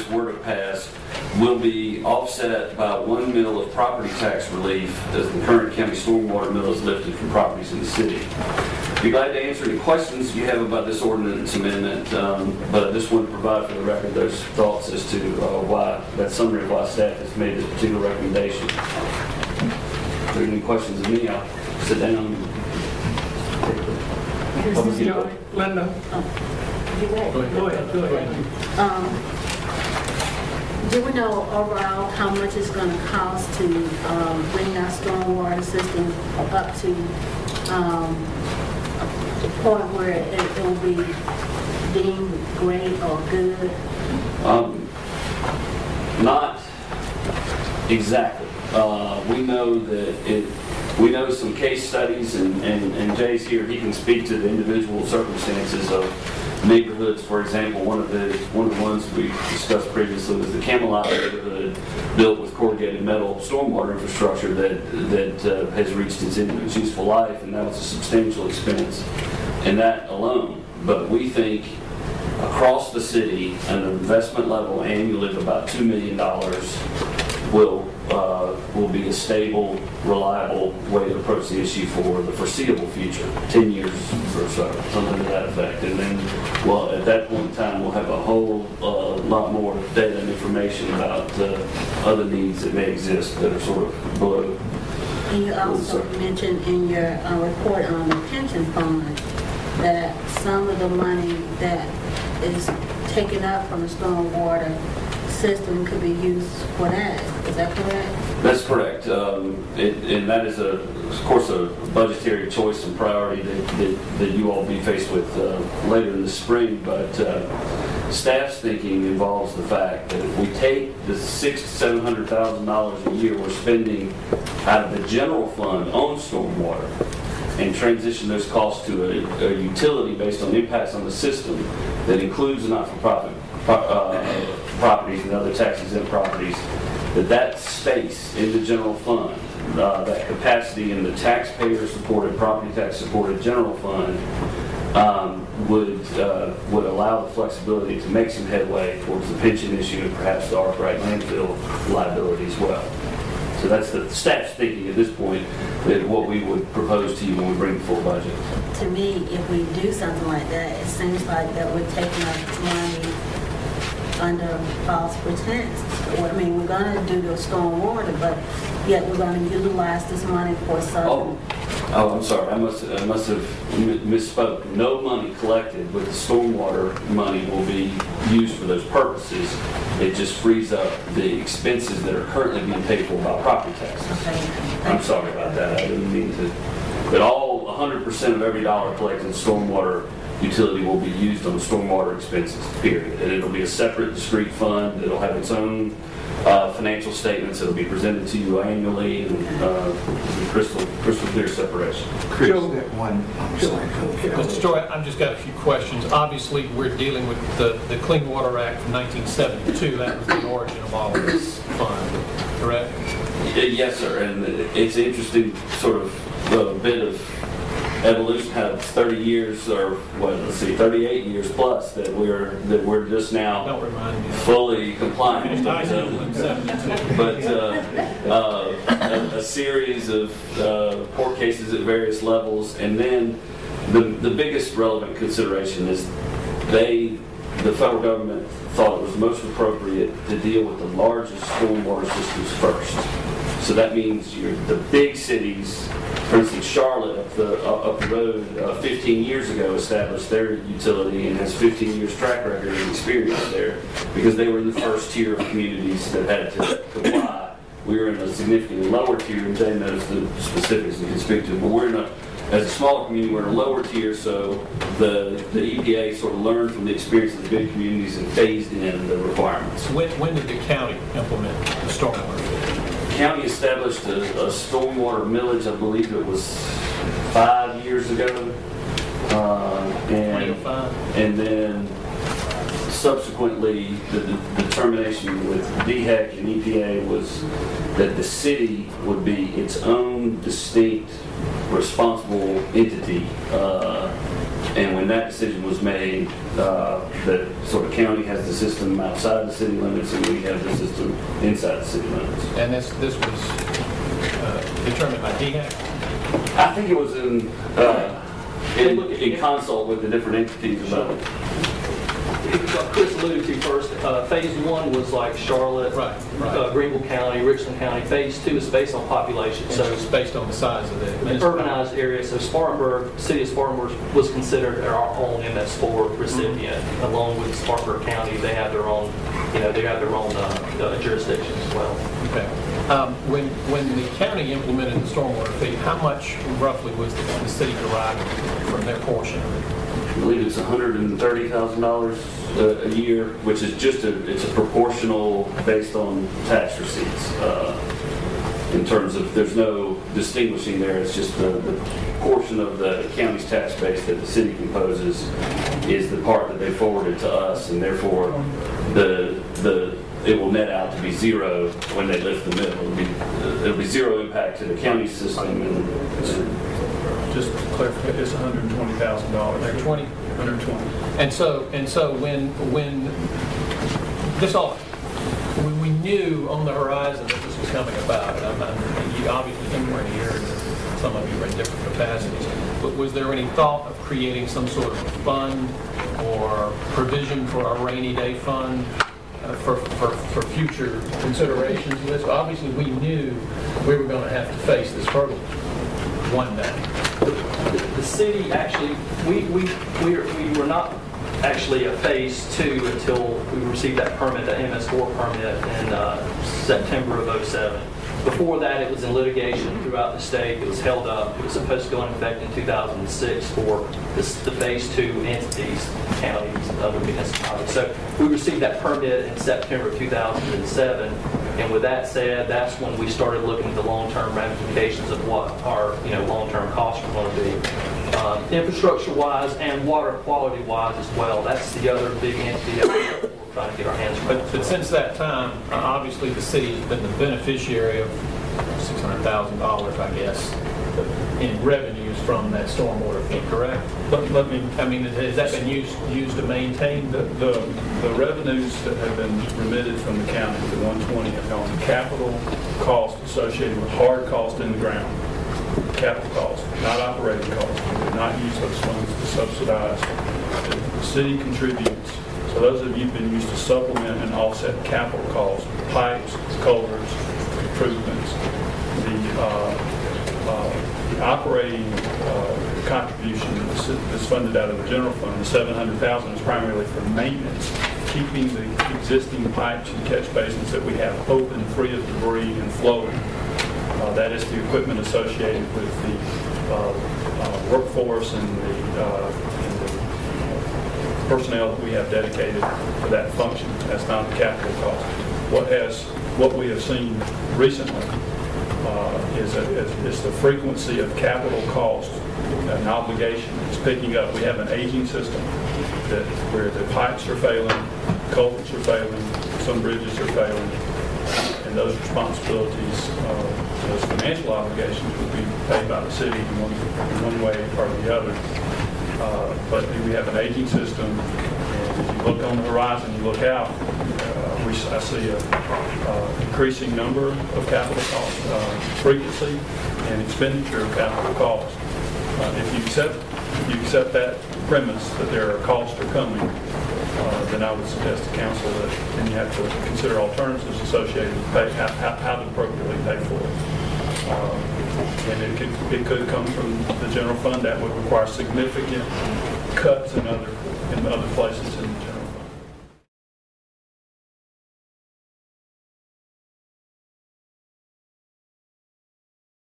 this were to pass, will be offset by 1 mil of property tax relief as the current county stormwater mill is lifted from properties in the city. Be glad to answer any questions you have about this ordinance amendment, but I just want to provide for the record those thoughts as to why, that summary of why staff has made this particular recommendation. If there are any questions of me, I'll sit down. Linda. Go ahead. Do we know overall how much it's going to cost to bring our stormwater system up to the point where it will be deemed great or good? Not exactly. We know that we know some case studies, and Jay's here. He can speak to the individual circumstances of neighborhoods. For example, one of the ones we discussed previously was the Camelot neighborhood, built with corrugated metal stormwater infrastructure that has reached its end of its useful life, and that was a substantial expense in that alone. But we think across the city, an investment level annually of about $2 million will be a stable, reliable way to approach the issue for the foreseeable future, 10 years or so, something to that effect. And then, well, at that point in time, we'll have a whole lot more data and information about other needs that may exist that are sort of below. And you also mentioned in your report on the pension fund that some of the money that is taken up from the stormwater system could be used for that. Is that correct? That's correct. And that is, of course, a budgetary choice and priority that you all be faced with later in the spring. But staff's thinking involves the fact that if we take the $600,000 to $700,000 a year we're spending out of the general fund on stormwater and transition those costs to a utility based on impacts on the system that includes the not-for-profit properties and other tax-exempt properties, that space in the general fund, that capacity in the taxpayer-supported, property tax-supported general fund would allow the flexibility to make some headway towards the pension issue and perhaps the Arkwright landfill liability as well. So that's the staff's thinking at this point, that what we would propose to you when we bring the full budget. To me, if we do something like that, it seems like that we're taking up money under false pretense. I mean, we're going to do the stormwater, but yet we're going to utilize this money for something. Oh, I'm sorry. I must have misspoke. No money collected with the stormwater money will be used for those purposes. It just frees up the expenses that are currently being paid for by property taxes. Okay. I'm sorry about that. I didn't mean to. But all 100% of every dollar collected in stormwater utility will be used on stormwater expenses, period. And it'll be a separate, discrete fund. It'll have its own financial statements. It'll be presented to you annually, and crystal clear separation. Chris, that one. I'm sorry. Mr. Joy, I've just got a few questions. Obviously, we're dealing with the Clean Water Act from 1972. That was the origin of all of this fund, correct? Yes, sir. And it's interesting, sort of bit of evolution. Had 30 years, or what? Let's see, 38 years plus that we're just now Don't remind me. fully compliant. But a series of court cases at various levels, and then the biggest relevant consideration is the federal government thought it was most appropriate to deal with the largest stormwater systems first. So that means the big cities. For instance, Charlotte up the road 15 years ago established their utility and has 15 years track record of experience there because they were in the first tier of communities that had to comply. We were in a significantly lower tier, and Jay knows the specifics and can speak to it, but as a smaller community, we're in a lower tier, so the EPA sort of learned from the experience of the big communities and phased in the requirements. When did the county implement the stormwater? The county established a stormwater millage, I believe it was 5 years ago. 2005. And then subsequently the determination with DHEC and EPA was that the city would be its own distinct responsible entity And when that decision was made, that sort of county has the system outside the city limits, and we have the system inside the city limits. And this was determined by DHEC? I think it was in consult with the different entities about it. What Chris alluded to first, phase 1 was like Charlotte, Right. Greenville County, Richland County. Phase 2 is based on population. So So it's based on the size of the urbanized area. So Spartanburg, city of Spartanburg was considered our own MS4 recipient, along with Spartanburg County. They have their own, they have their own jurisdiction as well. Okay. When the county implemented the stormwater fee, how much roughly was the city deriving from their portion of it? I believe it's $130,000 a year, which is just it's a proportional based on tax receipts. In terms of, there's no distinguishing there. It's just the portion of the county's tax base that the city composes is the part that they forwarded to us, and therefore it will net out to be zero when they lift the middle. It'll be zero impact to the county system. Just to clarify, it's $120,000. They're 20? 120. And so when this all, we knew on the horizon that this was coming about, and you obviously you weren't here, and some of you were in different capacities, but was there any thought of creating some sort of fund or provision for a rainy day fund for future considerations of this? Obviously, we knew we were going to have to face this hurdle one day. The city actually, we were not actually a phase 2 until we received that permit, that MS4 permit in September of '07. Before that, it was in litigation throughout the state. It was held up. It was supposed to go into effect in 2006 for the phase 2 entities, counties, and other municipalities. So we received that permit in September of 2007. And with that said, that's when we started looking at the long-term ramifications of what our long-term costs are going to be. Infrastructure-wise and water quality-wise as well. That's the other big entity that we're trying to get our hands around. But since that time, obviously the city has been the beneficiary of $600,000, I guess, in revenues from that stormwater fee, correct? Let me, has that been used to maintain the revenues that have been remitted from the county, the 120, have gone to capital costs associated with hard costs in the ground. Capital costs, not operating costs. We did not use those funds to subsidize. The city contributes. So those have been used to supplement and offset capital costs, pipes, culverts, improvements. The operating contribution that's funded out of the general fund, the $700,000, is primarily for maintenance, keeping the existing pipes and catch basins that we have open, free of debris, and flowing. That is the equipment associated with the workforce and the personnel that we have dedicated for that function. That's not the capital cost. What we have seen recently is the frequency of capital cost and obligation is picking up. We have an aging system where the pipes are failing, culverts are failing, some bridges are failing, and those responsibilities, those financial obligations would be paid by the city in one way or the other. But we have an aging system, and if you look on the horizon, you look out, I see an increasing number of capital costs, frequency and expenditure of capital costs. If you accept that premise that there are costs are coming, then I would suggest to council that then you have to consider alternatives associated with how to appropriately pay for it. And it could come from the general fund. That would require significant cuts in other places in